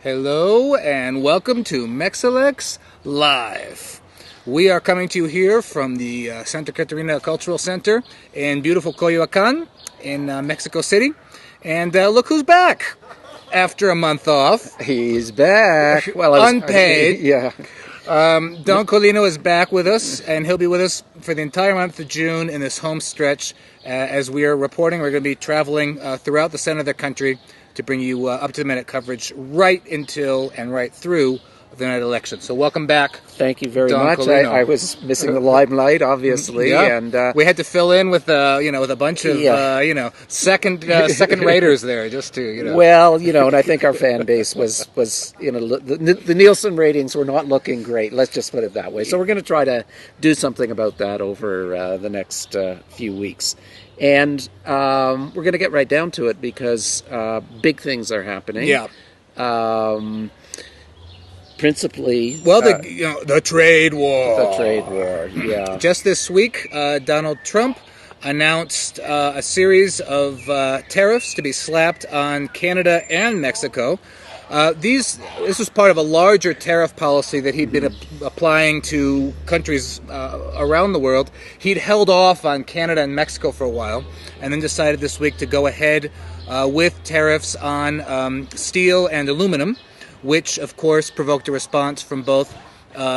Hello and welcome to Mexilex Live. We are coming to you here from the Santa Catarina Cultural Center in beautiful Coyoacan in Mexico City. And look who's back after a month off. He's back. Well, unpaid. Yeah. Don Colino is back with us, and he'll be with us for the entire month of June in this home stretch. As we are reporting, we're going to be traveling throughout the center of the country to bring you up-to-the-minute coverage right until and right through the night election. So welcome back. Thank you very Don much. I was missing the limelight, obviously, yeah. and we had to fill in with with a bunch of second raters there, just to Well, and I think our fan base was the Nielsen ratings were not looking great. Let's just put it that way. So we're going to try to do something about that over the next few weeks. And we're going to get right down to it because big things are happening. Yeah. Principally, the trade war. The trade war, yeah. Just this week, Donald Trump announced a series of tariffs to be slapped on Canada and Mexico. This was part of a larger tariff policy that he'd been applying to countries around the world. He'd held off on Canada and Mexico for a while, and then decided this week to go ahead with tariffs on steel and aluminum, which, of course, provoked a response from both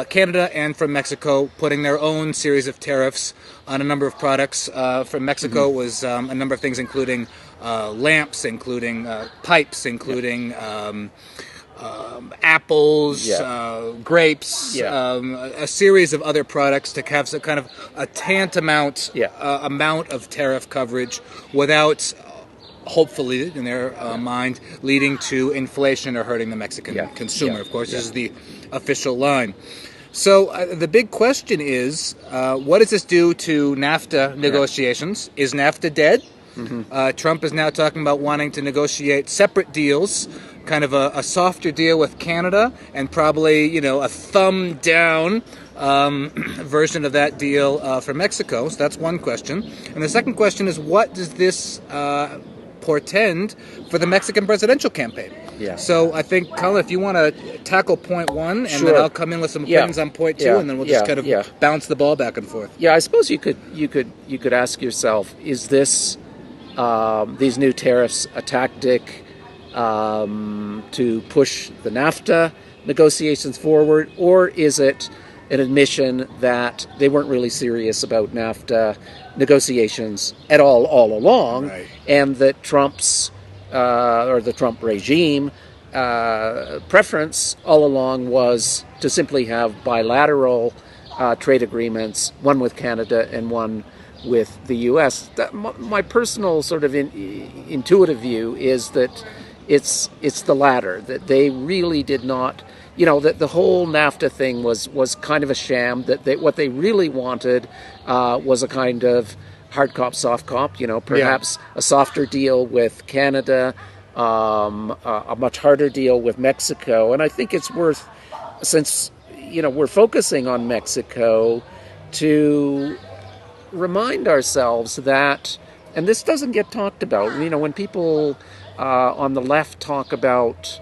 Canada and from Mexico, putting their own series of tariffs on a number of products. From Mexico was a number of things, including lamps, including pipes, including apples, grapes, a series of other products to have some kind of a tantamount amount of tariff coverage without, hopefully, in their mind, leading to inflation or hurting the Mexican consumer. Of course, this is the official line. So the big question is, what does this do to NAFTA negotiations? Is NAFTA dead? Trump is now talking about wanting to negotiate separate deals, kind of a softer deal with Canada, and probably, a thumb down version of that deal for Mexico. So that's one question. And the second question is, what does this portend for the Mexican presidential campaign? Yeah. So I think, Colin, if you want to tackle point one, and then I'll come in with some opinions on point two, and then we'll just kind of bounce the ball back and forth. Yeah, I suppose you could ask yourself: is this these new tariffs a tactic to push the NAFTA negotiations forward, or is it an admission that they weren't really serious about NAFTA negotiations at all along, and that Trump's or the Trump regime preference all along was to simply have bilateral trade agreements, one with Canada and one with the U.S. My personal sort of intuitive view is that it's the latter, that they really did not, that the whole NAFTA thing was kind of a sham, that what they really wanted was a kind of hard cop, soft cop, perhaps a softer deal with Canada, a much harder deal with Mexico. And I think it's worth, since, we're focusing on Mexico, to remind ourselves that, and this doesn't get talked about, when people on the left talk about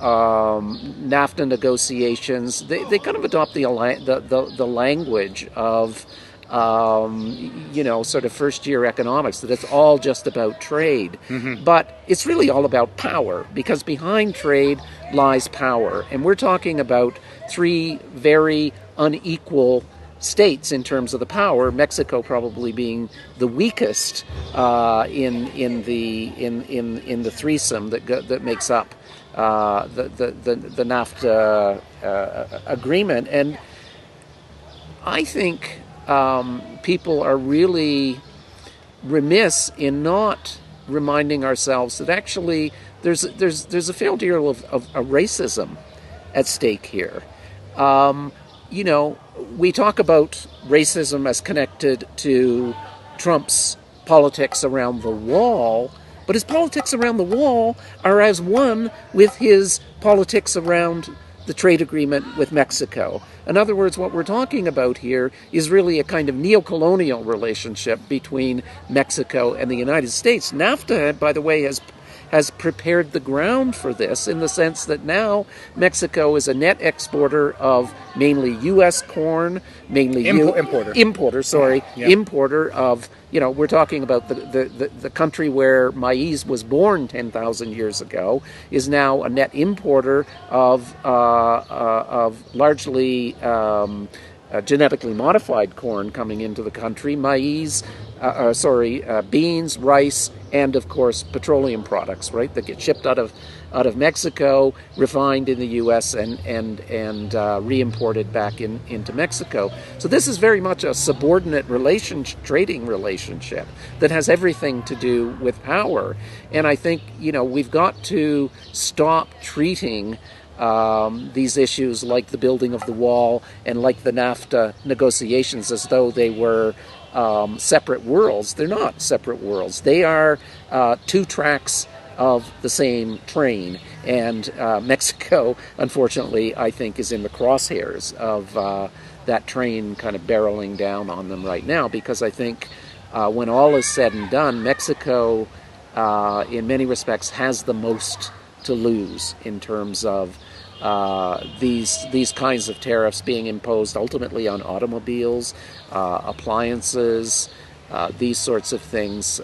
NAFTA negotiations, they kind of adopt the language of sort of first-year economics, that it's all just about trade. But it's really all about power, because behind trade lies power. And we're talking about three very unequal states in terms of the power, Mexico probably being the weakest in the threesome that makes up the NAFTA agreement. And I think people are really remiss in not reminding ourselves that actually there's a fair deal of racism at stake here. We talk about racism as connected to Trump's politics around the wall, but his politics around the wall are as one with his politics around the trade agreement with Mexico. In other words, what we're talking about here is really a kind of neo-colonial relationship between Mexico and the United States. NAFTA, by the way, has prepared the ground for this, in the sense that now Mexico is a net exporter of mainly U.S. corn, mainly importer of, we're talking about the country where maize was born 10,000 years ago, is now a net importer of largely genetically modified corn coming into the country, maize, beans, rice, and of course petroleum products, right, that get shipped out of Mexico, refined in the U.S. and re-imported back into Mexico. So this is very much a subordinate trading relationship that has everything to do with power. And I think we've got to stop treating these issues like the building of the wall and like the NAFTA negotiations as though they were separate worlds. They're not separate worlds. They are two tracks of the same train. And Mexico, unfortunately, I think is in the crosshairs of that train kind of barreling down on them right now, because I think when all is said and done, Mexico, in many respects, has the most to lose in terms of these kinds of tariffs being imposed ultimately on automobiles, appliances, these sorts of things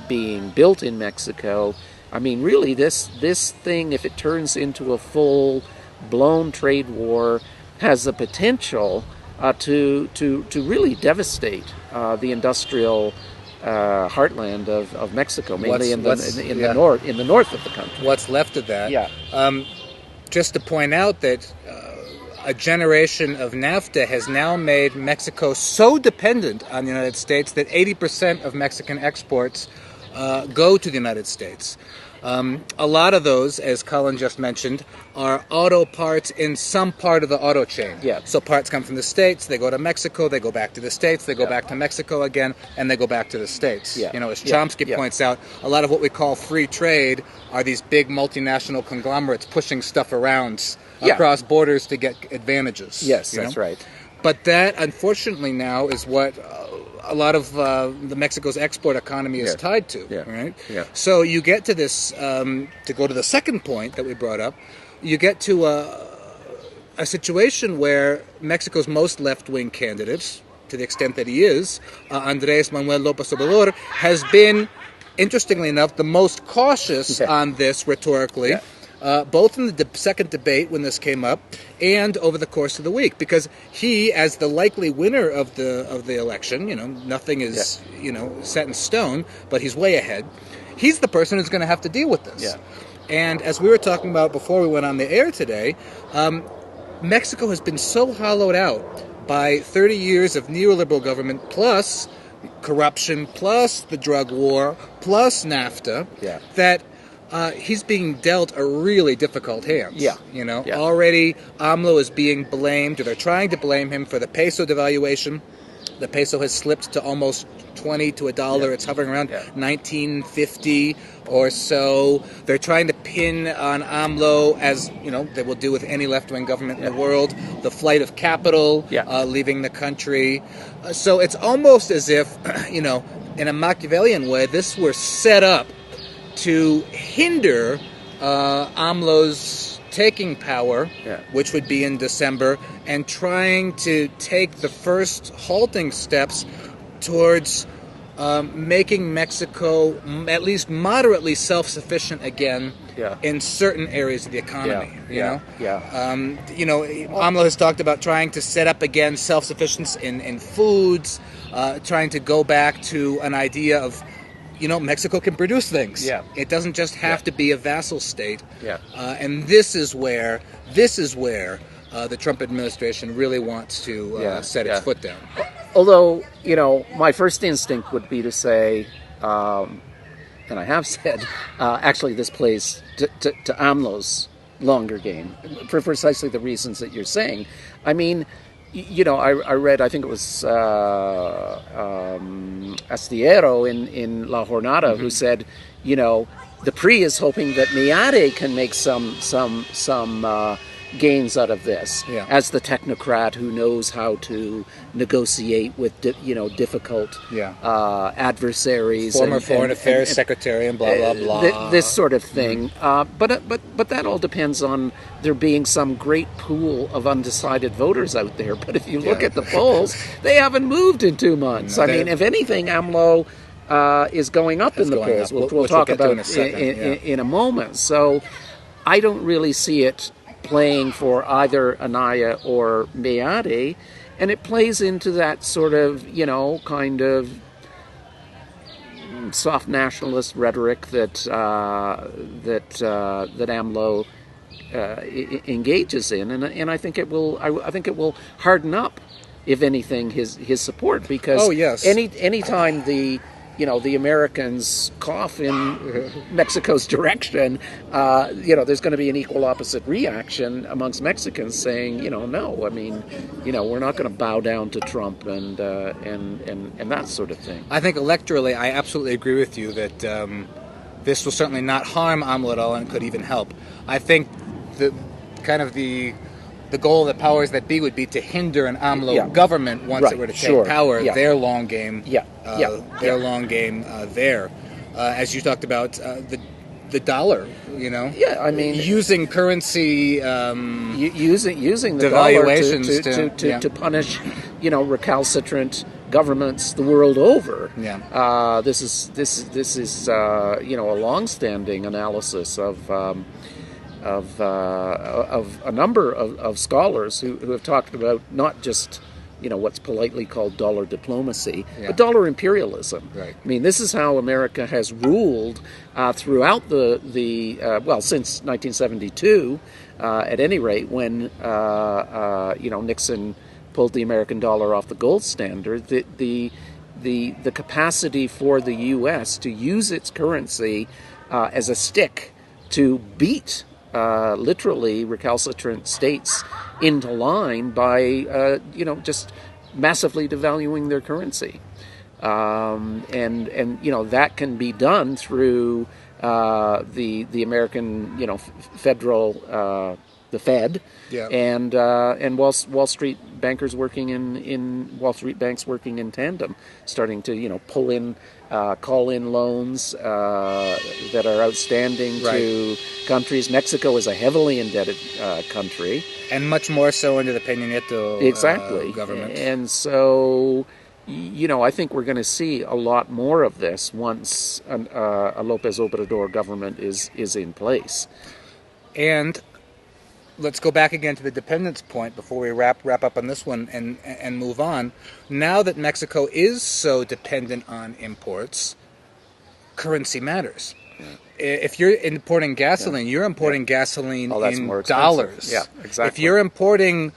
being built in Mexico. I mean, really, this thing, if it turns into a full-blown trade war, has the potential to really devastate the industrial heartland of Mexico, mainly in the north of the country. What's left of that? Yeah. Just to point out that a generation of NAFTA has now made Mexico so dependent on the United States that 80% of Mexican exports go to the United States. A lot of those, as Colin just mentioned, are auto parts in some part of the auto chain. Yeah. So parts come from the States, they go to Mexico, they go back to the States, they go back to Mexico again, and they go back to the States. Yeah. As Chomsky points out, a lot of what we call free trade are these big multinational conglomerates pushing stuff around across borders to get advantages. Yes, that's right. But that, unfortunately, now is what a lot of the Mexico's export economy is tied to, right? Yeah. So you get to this, to go to the second point that we brought up, you get to a situation where Mexico's most left-wing candidate, to the extent that he is, Andrés Manuel López Obrador, has been, interestingly enough, the most cautious on this rhetorically. Yeah. Both in the second debate when this came up and over the course of the week, because he, as the likely winner of the election, nothing is set in stone, but he's way ahead. He's the person who's going to have to deal with this. Yeah. And as we were talking about before we went on the air today, Mexico has been so hollowed out by 30 years of neoliberal government plus corruption plus the drug war plus NAFTA that he's being dealt a really difficult hand. Already AMLO is being blamed, or they're trying to blame him for the peso devaluation. The peso has slipped to almost 20 to $1. It's hovering around 1950 or so. They're trying to pin on AMLO, as they will do with any left-wing government in the world, the flight of capital, leaving the country. So it's almost as if, in a Machiavellian way, this were set up to hinder AMLO's taking power, which would be in December, and trying to take the first halting steps towards making Mexico at least moderately self-sufficient again in certain areas of the economy. AMLO has talked about trying to set up again self-sufficiency in foods, trying to go back to an idea of Mexico can produce things. Yeah. It doesn't just have to be a vassal state. Yeah. And this is where the Trump administration really wants to set its foot down. Although, my first instinct would be to say, and I have said, actually this plays to AMLO's longer game for precisely the reasons that you're saying. I mean, I read, I think it was Astillero in La Jornada, who said, the PRI is hoping that Miade can make some gains out of this Yeah. as the technocrat who knows how to negotiate with difficult adversaries, former foreign affairs secretary, and blah blah blah. This sort of thing. But that all depends on there being some great pool of undecided voters out there. But if you look at the polls, they haven't moved in 2 months. No, I mean, if anything, AMLO is going up in the polls. We'll talk about in a moment. So I don't really see it playing for either Anaya or Meade, and it plays into that sort of, kind of soft nationalist rhetoric that AMLO engages in, and I think it will harden up, if anything, his support, because anytime the Americans cough in Mexico's direction, there's going to be an equal opposite reaction amongst Mexicans saying, no, I mean, we're not going to bow down to Trump and that sort of thing. I think electorally, I absolutely agree with you that this will certainly not harm AMLO at all and could even help. I think the goal of the powers that be would be to hinder an AMLO government once it were to take power. Their long game, long game there. As you talked about, the dollar, I mean, using currency, using the devaluations dollar to punish, recalcitrant governments the world over. This is a long-standing analysis of a number of scholars who have talked about not just what's politely called dollar diplomacy, but dollar imperialism. Right. I mean, this is how America has ruled throughout since 1972, at any rate, when Nixon pulled the American dollar off the gold standard. The capacity for the U.S. to use its currency as a stick to beat literally recalcitrant states into line by just massively devaluing their currency, and that can be done through the American federal the Fed and Wall Street bankers working in Wall Street banks working in tandem, starting to call in loans that are outstanding to countries. Mexico is a heavily indebted country, and much more so under the Peña Nieto government. And so, I think we're going to see a lot more of this once a López Obrador government is in place. And let's go back again to the dependence point before we wrap up on this one and move on. Now that Mexico is so dependent on imports, currency matters. If you're importing gasoline, you're importing gasoline in dollars. Yeah, exactly. If you're importing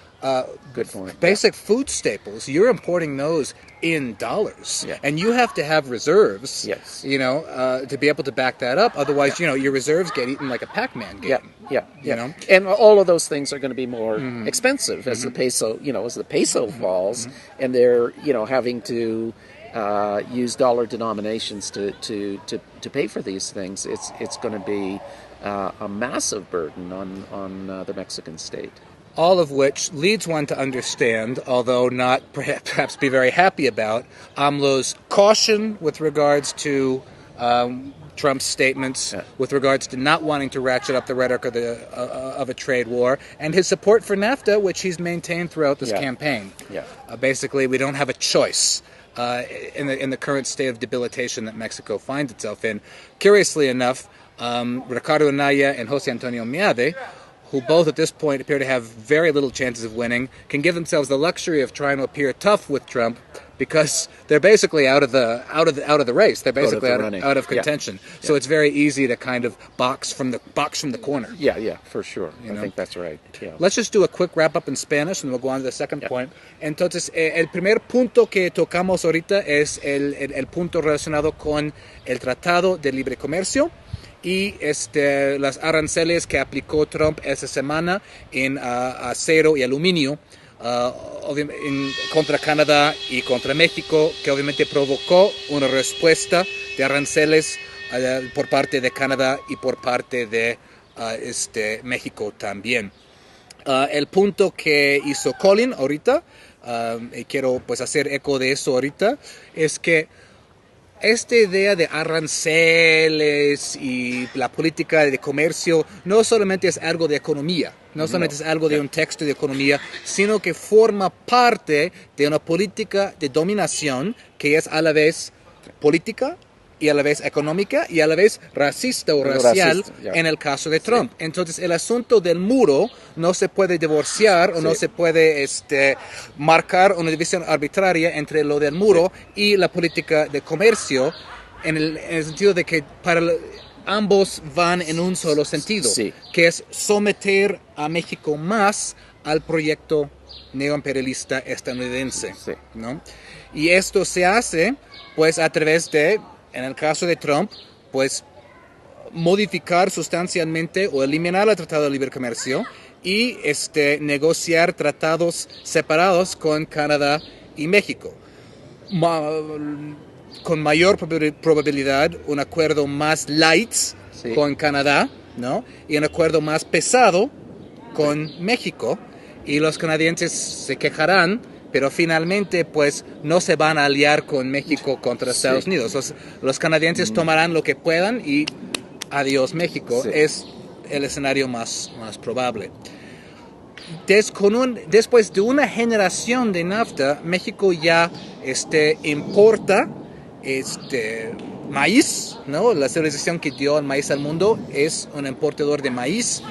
good point. Basic food staples, you're importing those in dollars, and you have to have reserves. Yes. To be able to back that up. Otherwise, your reserves get eaten like a Pac-Man game. And all of those things are going to be more expensive as the peso falls, and they're having to use dollar denominations to pay for these things. It's going to be a massive burden on the Mexican state. All of which leads one to understand, although not perhaps be very happy about, AMLO's caution with regards to Trump's statements, with regards to not wanting to ratchet up the rhetoric of a trade war, and his support for NAFTA, which he's maintained throughout this campaign. Basically, we don't have a choice in the current state of debilitation that Mexico finds itself in. Curiously enough, Ricardo Anaya and Jose Antonio Meade, who both at this point appear to have very little chances of winning, can give themselves the luxury of trying to appear tough with Trump because they're basically out of the race. They're basically out of contention. So it's very easy to kind of box from the corner. Yeah, for sure. I think that's right. Yeah. Let's just do a quick wrap up in Spanish and we'll go on to the second point. Entonces, el primer punto que tocamos ahorita es el punto relacionado con el Tratado de Libre Comercio y las aranceles que aplicó Trump esa semana en acero y aluminio contra Canadá y contra México, que obviamente provocó una respuesta de aranceles por parte de Canadá y por parte de México también. El punto que hizo Colin ahorita, y quiero pues hacer eco de eso ahorita, es que esta idea de aranceles y la política de comercio no solamente es algo de economía, no solamente es algo de un texto de economía, sino que forma parte de una política de dominación que es a la vez política y a la vez económica y a la vez racista o racial en el caso de Trump. Sí. Entonces el asunto del muro no se puede divorciar o no se puede marcar una división arbitraria entre lo del muro y la política de comercio en el sentido de que ambos van en un solo sentido, que es someter a México más al proyecto neoimperialista estadounidense, ¿no? Y esto se hace pues a través de, en el caso de Trump, pues modificar sustancialmente o eliminar el Tratado de Libre Comercio y negociar tratados separados con Canadá y México. Con mayor probabilidad un acuerdo más light con Canadá, ¿no? Y un acuerdo más pesado con México, y los canadienses se quejarán, pero finalmente pues no se van a aliar con México contra Estados Unidos. Los canadienses tomarán lo que puedan y adiós México, es el escenario más probable. Después de una generación de NAFTA, México ya importa maíz, ¿no? La civilización que dio el maíz al mundo es un importador de maíz,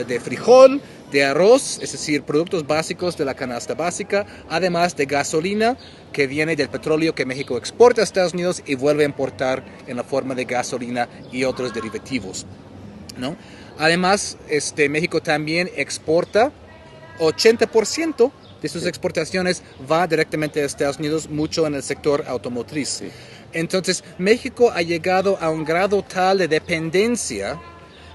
de frijol, de arroz, es decir, productos básicos de la canasta básica, además de gasolina que viene del petróleo que México exporta a Estados Unidos y vuelve a importar en la forma de gasolina y otros derivativos, ¿no? Además, México también exporta 80% de sus exportaciones va directamente a Estados Unidos, mucho en el sector automotriz. Entonces, México ha llegado a un grado tal de dependencia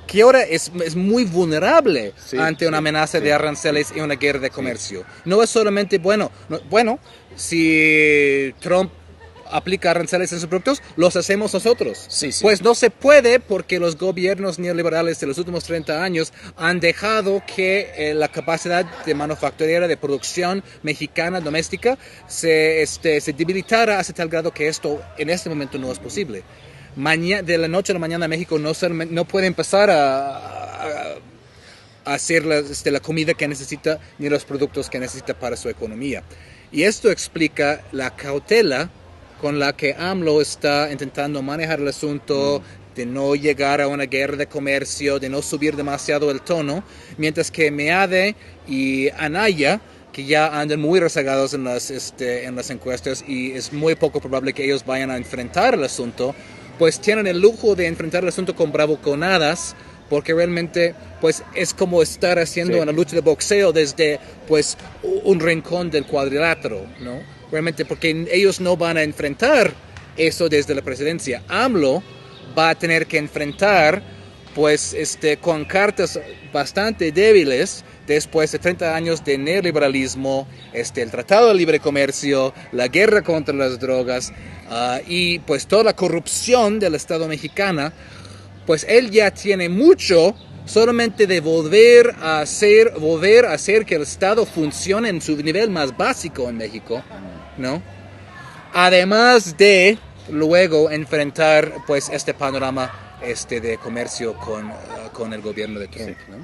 que ahora es muy vulnerable ante una amenaza de aranceles y una guerra de comercio. No es solamente bueno, si Trump aplica aranceles en sus productos, los hacemos nosotros. Pues no se puede porque los gobiernos neoliberales de los últimos 30 años han dejado que la capacidad de manufacturera, de producción mexicana doméstica se debilitara hasta tal grado que esto en este momento no es posible. De la noche a la mañana México no puede empezar a hacer la comida que necesita ni los productos que necesita para su economía. Y esto explica la cautela con la que AMLO está intentando manejar el asunto, de no llegar a una guerra de comercio, de no subir demasiado el tono, mientras que Meade y Anaya, que ya andan muy rezagados en las encuestas y es muy poco probable que ellos vayan a enfrentar el asunto, pues tienen el lujo de enfrentar el asunto con bravuconadas, porque realmente pues es como estar haciendo una lucha de boxeo desde pues un rincón del cuadrilátero, ¿no? Realmente porque ellos no van a enfrentar eso desde la presidencia. AMLO va a tener que enfrentar pues con cartas bastante débiles después de 30 años de neoliberalismo, el Tratado de Libre Comercio, la guerra contra las drogas y pues toda la corrupción del Estado mexicano. Pues él ya tiene mucho solamente de volver a hacer que el Estado funcione en su nivel más básico en México, ¿no? Además de luego enfrentar pues este panorama de comercio con el gobierno de Trump, ¿no?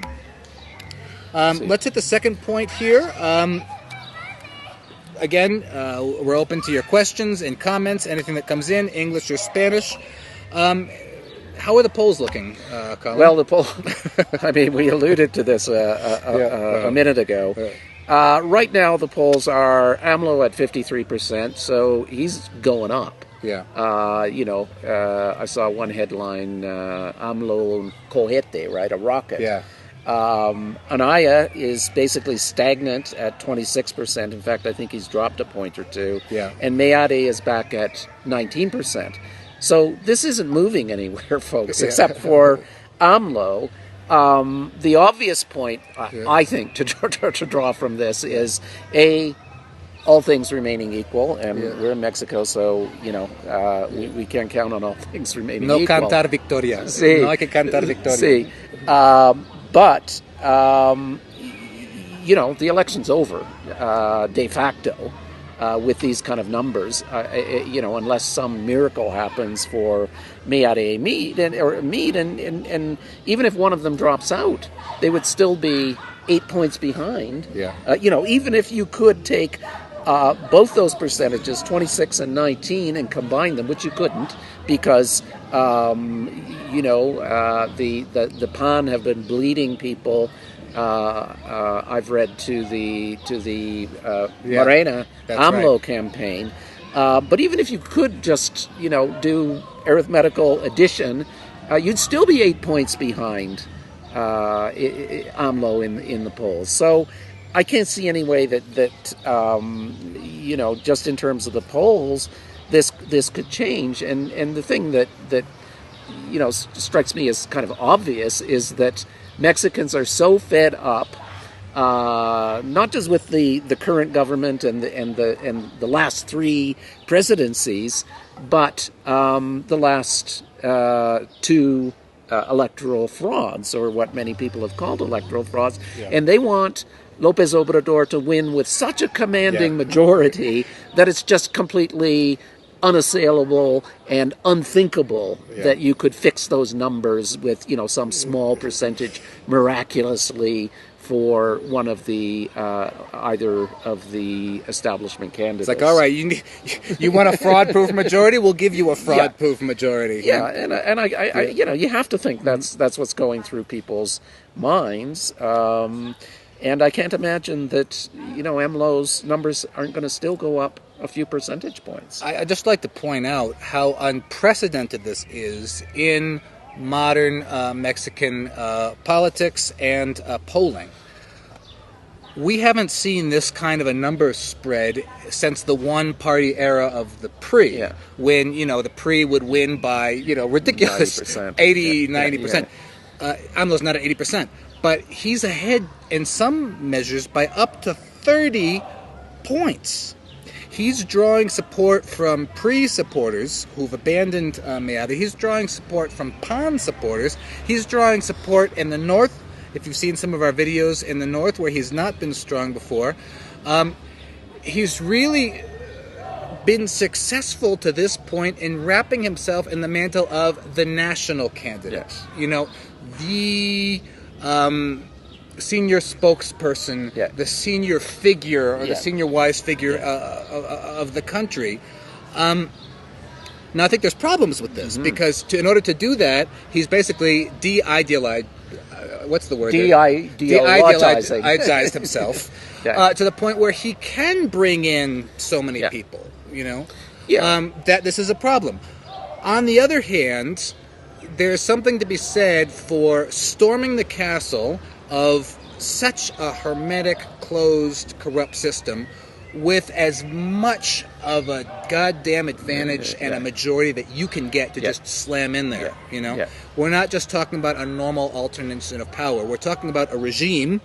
Let's hit the second point here. Again, we're open to your questions and comments, anything that comes in, English or Spanish. How are the polls looking, Colin? Well, the poll, I mean, we alluded to this a minute ago. Right now, the polls are AMLO at 53%, so he's going up. Yeah. I saw one headline, AMLO un cohete, right, a rocket. Yeah. Anaya is basically stagnant at 26%. In fact, I think he's dropped a point or two. Yeah. And Meade is back at 19%. So this isn't moving anywhere, folks, except for AMLO. The obvious point, I think, to draw from this is, all things remaining equal, and we're in Mexico, so, we can't count on all things remaining equal. No cantar victoria. Sí. No hay que cantar victoria. Sí. But the election's over de facto with these kind of numbers. Unless some miracle happens for Mead, and even if one of them drops out, they would still be 8 points behind. Yeah. Even if you could take both those percentages, 26 and 19, and combine them, which you couldn't, because the PAN have been bleeding people. I've read to the Morena AMLO campaign. But even if you could just do arithmetical addition, you'd still be 8 points behind AMLO in the polls. So I can't see any way that just in terms of the polls, this could change. And the thing that strikes me as kind of obvious is that Mexicans are so fed up, not just with the current government and the last three presidencies, but the last two electoral frauds, or what many people have called electoral frauds, and they want López Obrador to win with such a commanding majority that it's just completely unassailable and unthinkable that you could fix those numbers with some small percentage miraculously for one of the either of the establishment candidates. It's like, all right, you want a fraud-proof majority? We'll give you a fraud-proof majority. Yeah, and I you have to think that's what's going through people's minds. And I can't imagine that AMLO's numbers aren't going to still go up a few percentage points. I'd just like to point out how unprecedented this is in modern Mexican politics and polling. We haven't seen this kind of a number spread since the one-party era of the PRI, when the PRI would win by ridiculous 90%. AMLO's not at 80%, but he's ahead in some measures by up to 30 points. He's drawing support from PRI supporters who've abandoned Meade. He's drawing support from PAN supporters. He's drawing support in the north. If you've seen some of our videos in the north where he's not been strong before, he's really been successful to this point in wrapping himself in the mantle of the national candidate. Yes. The senior spokesperson, the senior figure, or the senior wise figure of the country. Now, I think there's problems with this, because in order to do that, he's basically de-idealized. What's the word? De-idealized himself to the point where he can bring in so many people. That this is a problem. On the other hand, there's something to be said for storming the castle of such a hermetic, closed, corrupt system with as much of a goddamn advantage and a majority that you can get to just slam in there. We're not just talking about a normal alternation of power. We're talking about a regime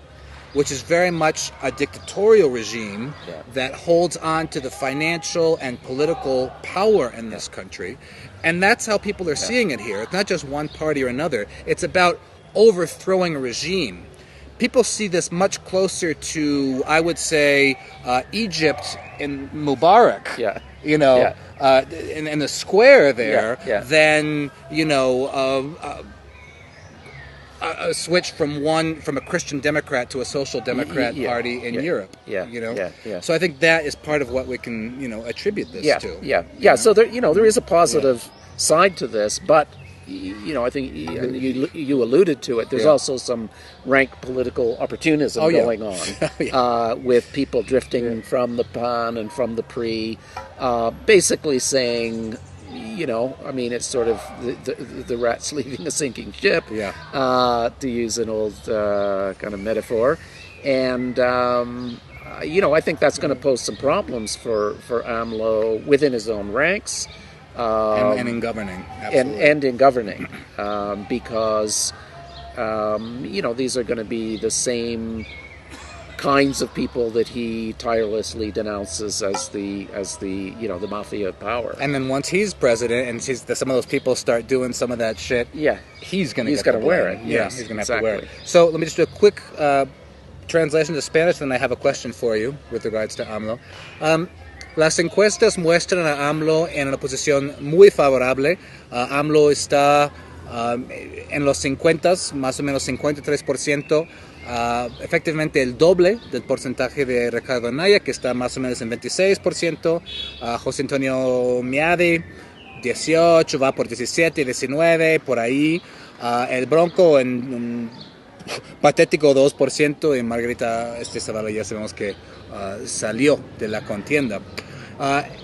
which is very much a dictatorial regime that holds on to the financial and political power in this country. And that's how people are seeing it here. It's not just one party or another. It's about overthrowing a regime. People see this much closer to, I would say, Egypt in Mubarak, in the square there, than, a switch from a Christian Democrat to a social democrat party in Europe. So I think that is part of what we can, attribute this to. So there is a positive side to this, but I think you alluded to it. There's also some rank political opportunism going on with people drifting from the PAN and from the PRI, basically saying, it's sort of the rat's leaving a sinking ship, to use an old kind of metaphor. And, I think that's going to pose some problems for AMLO within his own ranks. And in governing, absolutely. And in governing, because these are going to be the same kinds of people that he tirelessly denounces as the mafia power. And then once he's president and some of those people start doing some of that shit, he's going to wear it. He's going to have to wear it. So let me just do a quick translation to Spanish, then I have a question for you with regards to AMLO. Las encuestas muestran a AMLO en una posición muy favorable. AMLO está en los 50, más o menos 53%, efectivamente el doble del porcentaje de Ricardo Anaya, que está más o menos en 26%, José Antonio Miade 18, va por 17, 19, por ahí, el Bronco en un patético 2%, y Margarita Zavala ya sabemos que salió de la contienda.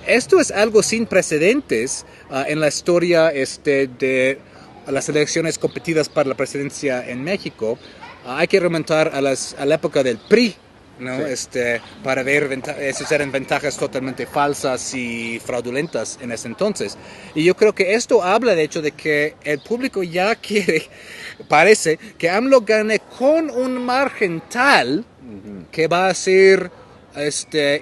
Esto es algo sin precedentes en la historia de las elecciones competidas para la presidencia en México. Hay que remontar a la época del PRI, ¿no? Sí. Para ver esas eran ventajas totalmente falsas y fraudulentas en ese entonces. Y yo creo que esto habla de hecho de que el público ya parece que AMLO gane con un margen tal que va a ser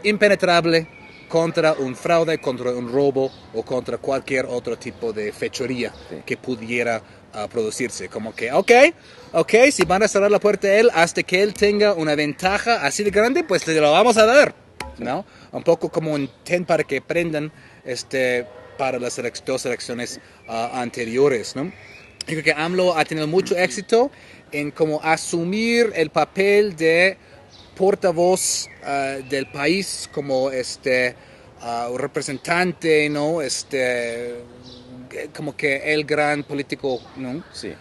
impenetrable contra un fraude, contra un robo o contra cualquier otro tipo de fechoría que pudiera producirse. Como que, ok, si van a cerrar la puerta a él hasta que él tenga una ventaja así de grande, pues le lo vamos a dar, ¿no? Un poco como un ten para que prendan para las dos elecciones anteriores, ¿no? Yo creo que AMLO ha tenido mucho éxito en como asumir el papel de portavoz del país, como representante, ¿no? Como que el gran político, ¿no? Sí.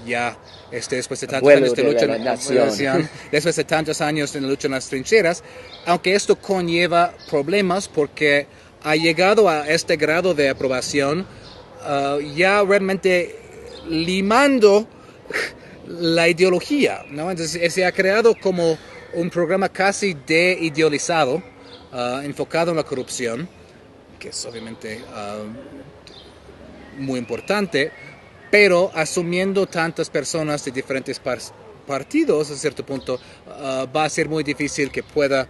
Ya después de tantos años de lucha en la nación, después de tantos años en la lucha en las trincheras, aunque esto conlleva problemas porque ha llegado a este grado de aprobación ya realmente limando la ideología, ¿no? Entonces se ha creado como un programa casi de-idealizado, enfocado en la corrupción, que es obviamente muy importante, pero asumiendo tantas personas de diferentes partidos, a cierto punto va a ser muy difícil que pueda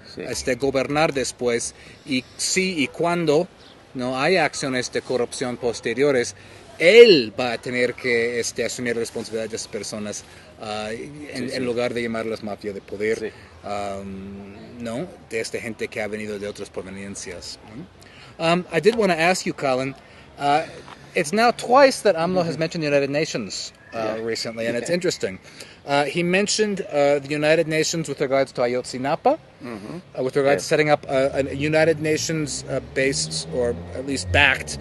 gobernar después, y si y cuando no haya acciones de corrupción posteriores, él va a tener que asumir la responsabilidad de esas personas en lugar de llamarlas mafia de poder, ¿no? De esta gente que ha venido de otras proveniencias, ¿no? I did want to ask you, Colin, it's now twice that AMLO has mentioned the United Nations recently, and it's interesting. He mentioned the United Nations with regards to Ayotzinapa, with regards to setting up a United Nations-based, or at least backed,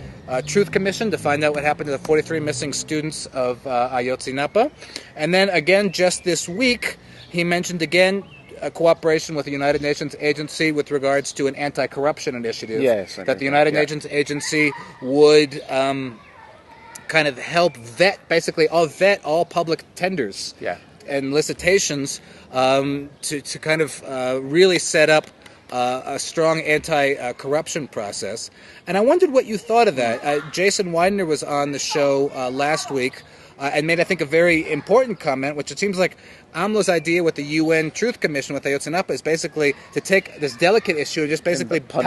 Truth Commission to find out what happened to the 43 missing students of Ayotzinapa. And then again, just this week, he mentioned again a cooperation with the United Nations agency with regards to an anti-corruption initiative. Yes, that the United Nations agency would kind of help vet all public tenders and licitations to kind of really set up a strong anti-corruption process. And I wondered what you thought of that. Jason Widener was on the show last week and made, I think, a very important comment, which it seems like AMLO's idea with the UN Truth Commission with Ayotzinapa is basically to take this delicate issue and just basically punt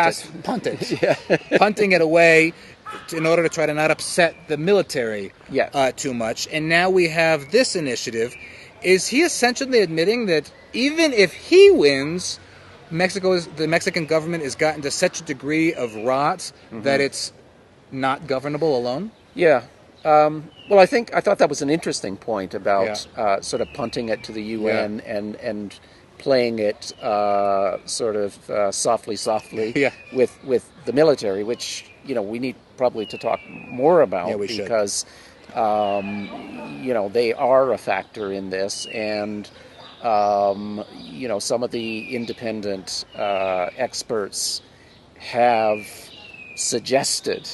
it. Punting it away in order to try to not upset the military too much. And now we have this initiative. Is he essentially admitting that even if he wins, the Mexican government has gotten to such a degree of rot that it's not governable alone? Yeah. Well, I thought that was an interesting point about sort of punting it to the UN and playing it sort of softly with the military, which we need probably to talk more about because they are a factor in this, and some of the independent experts have suggested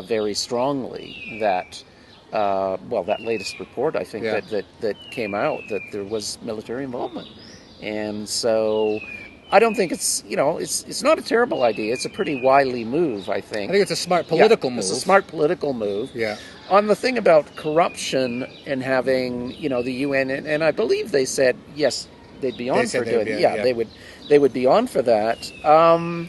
very strongly that that latest report, I think, that came out, that there was military involvement. And so I don't think it's not a terrible idea. It's a pretty wily move, I think. I think it's a smart political move. It's a smart political move. Yeah. On the thing about corruption and having, the UN, and I believe they said, yes, they'd be on for doing it. They would be on for that. I'm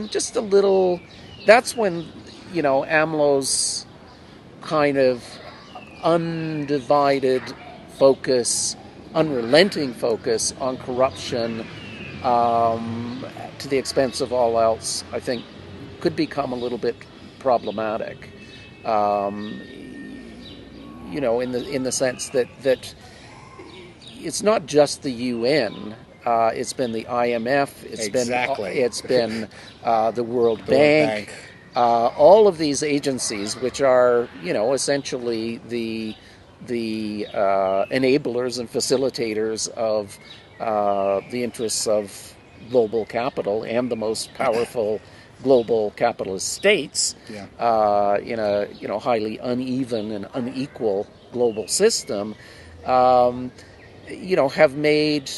just a little... That's when, AMLO's kind of undivided focus, unrelenting focus on corruption to the expense of all else, I think could become a little bit problematic. In the sense that it's not just the UN. It's been the IMF. It's been the World Bank. All of these agencies, which are essentially the enablers and facilitators of the interests of global capital and the most powerful global capitalist states in a highly uneven and unequal global system, have made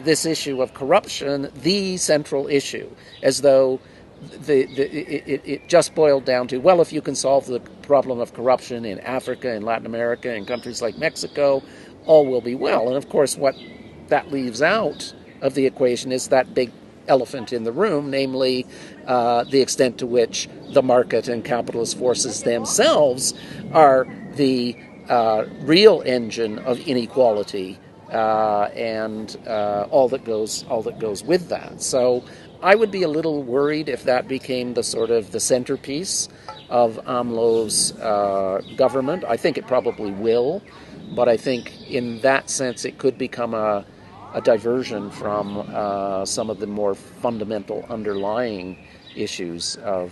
this issue of corruption the central issue, as though it just boiled down to, well, if you can solve the problem of corruption in Africa and Latin America and countries like Mexico, all will be well. And of course, what that leaves out of the equation is that big elephant in the room, namely the extent to which the market and capitalist forces themselves are the real engine of inequality and all that goes with that. So I would be a little worried if that became the centerpiece of AMLO's government. I think it probably will, but I think in that sense it could become a diversion from some of the more fundamental underlying issues of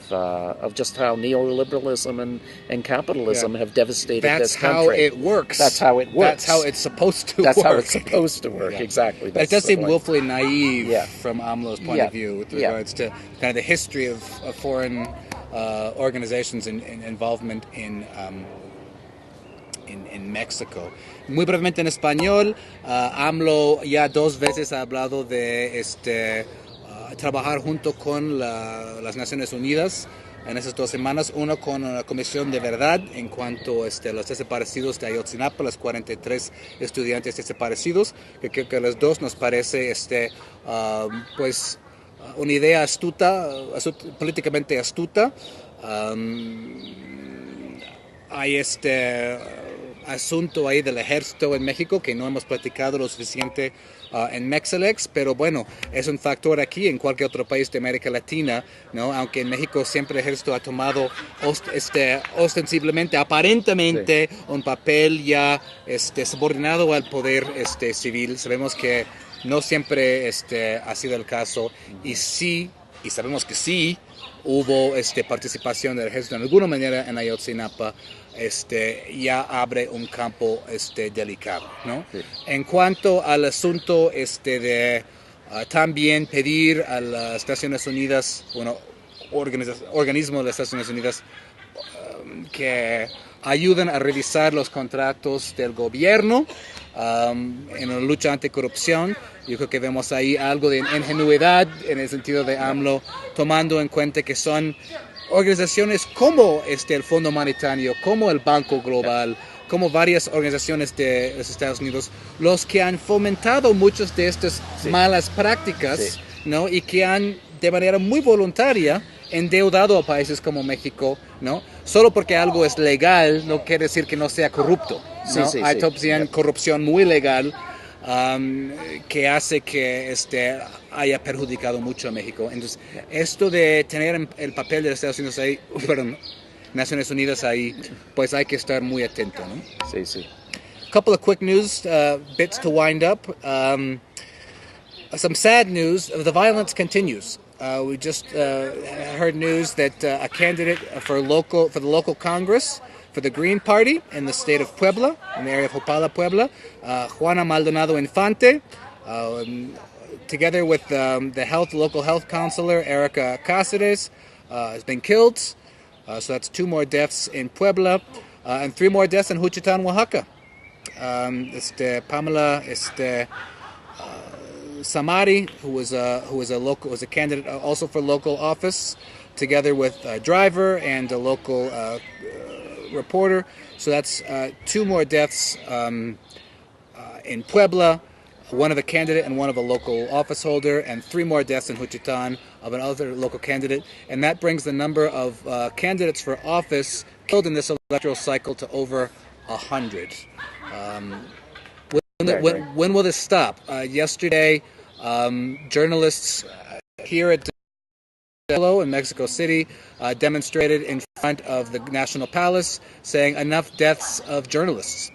just how neoliberalism and capitalism have devastated this country. That's how it works. That's how it works. That's how it's supposed to work. That's how it's supposed to work, exactly. But it does seem willfully naive from AMLO's point of view with regards to kind of the history of foreign organizations and involvement in México. Muy brevemente en español, AMLO ya 2 veces ha hablado de trabajar junto con las Naciones Unidas en esas 2 semanas, uno con una comisión de verdad en cuanto a los desaparecidos de Ayotzinapa, los 43 estudiantes desaparecidos, que creo que a los dos nos parece pues una idea astuta, políticamente astuta. Hay asunto ahí del ejército en México que no hemos platicado lo suficiente en Mexalex, pero bueno, es un factor aquí en cualquier otro país de América Latina, ¿no? Aunque en México siempre el ejército ha tomado ostensiblemente, aparentemente, un papel ya subordinado al poder civil. Sabemos que no siempre ha sido el caso y sabemos que sí hubo participación del ejército en alguna manera en Ayotzinapa. Ya abre un campo delicado, ¿no? Sí. En cuanto al asunto de también pedir a las Naciones Unidas, organismo de las Naciones Unidas que ayuden a revisar los contratos del gobierno en la lucha anticorrupción. Yo creo que vemos ahí algo de ingenuidad en el sentido de AMLO, tomando en cuenta que son organizaciones como el Fondo Monetario, como el Banco Global, como varias organizaciones de los Estados Unidos, los que han fomentado muchas de estas malas prácticas, ¿no? Y que han de manera muy voluntaria endeudado a países como México, ¿no? Solo porque algo es legal no quiere decir que no sea corrupto, ¿no? Hay también corrupción muy legal que hace que haya perjudicado mucho a México. Entonces, esto de tener el papel de los Estados Unidos ahí, Naciones Unidas ahí, pues hay que estar muy atento, ¿no? Sí, sí. A couple of quick news bits to wind up. Some sad news. The violence continues. We just heard news that a candidate for the local Congress for the Green Party in the state of Puebla, in the area of Jopala, Puebla, Juana Maldonado Infante, together with the local health counselor, Erica Cáceres, has been killed. So that's 2 more deaths in Puebla, and 3 more deaths in Juchitán, Oaxaca. Pamela Samari, who was a candidate also for local office, together with a driver and a local reporter. So that's 2 more deaths in Puebla. one of a candidate and one of a local office holder, and 3 more deaths in Juchitán of another local candidate. And that brings the number of candidates for office killed in this electoral cycle to over 100. When will this stop? Yesterday, journalists here at in Mexico City demonstrated in front of the National Palace saying enough deaths of journalists.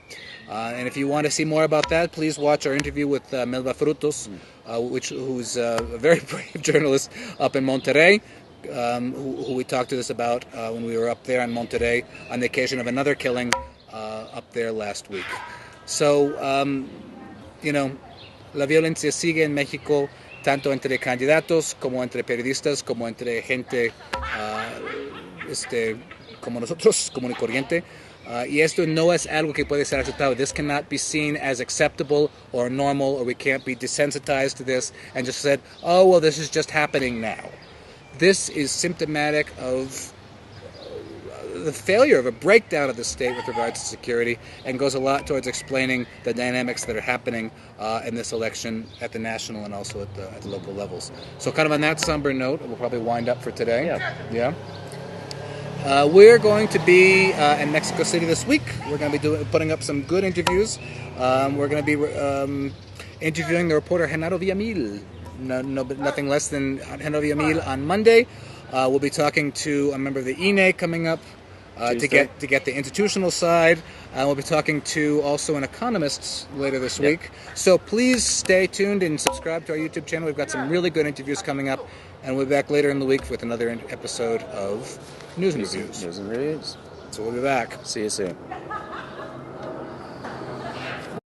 And if you want to see more about that, please watch our interview with Melba Frutos, who's a very brave journalist up in Monterrey, who we talked to this about when we were up there in Monterrey on the occasion of another killing up there last week. So, la violencia sigue en México, tanto entre candidatos como entre periodistas, como entre gente como nosotros, común y corriente. Y esto no es algo que puede ser aceptado. This cannot be seen as acceptable or normal, or we can't be desensitized to this and just said, oh, well, this is just happening now. This is symptomatic of the failure of a breakdown of the state with regards to security, and goes a lot towards explaining the dynamics that are happening in this election at the national and also at the local levels. So kind of on that somber note, we'll probably wind up for today. Yeah. We're going to be in Mexico City this week. We're going to be putting up some good interviews. We're going to be interviewing the reporter Genaro Villamil. Nothing less than Genaro Villamil on Monday. We'll be talking to a member of the INE coming up to get the institutional side. We'll be talking to also an economist later this week. So please stay tuned and subscribe to our YouTube channel. We've got some really good interviews coming up, and we'll be back later in the week with another episode of News and Reviews. News and Reviews. So we'll be back. See you soon.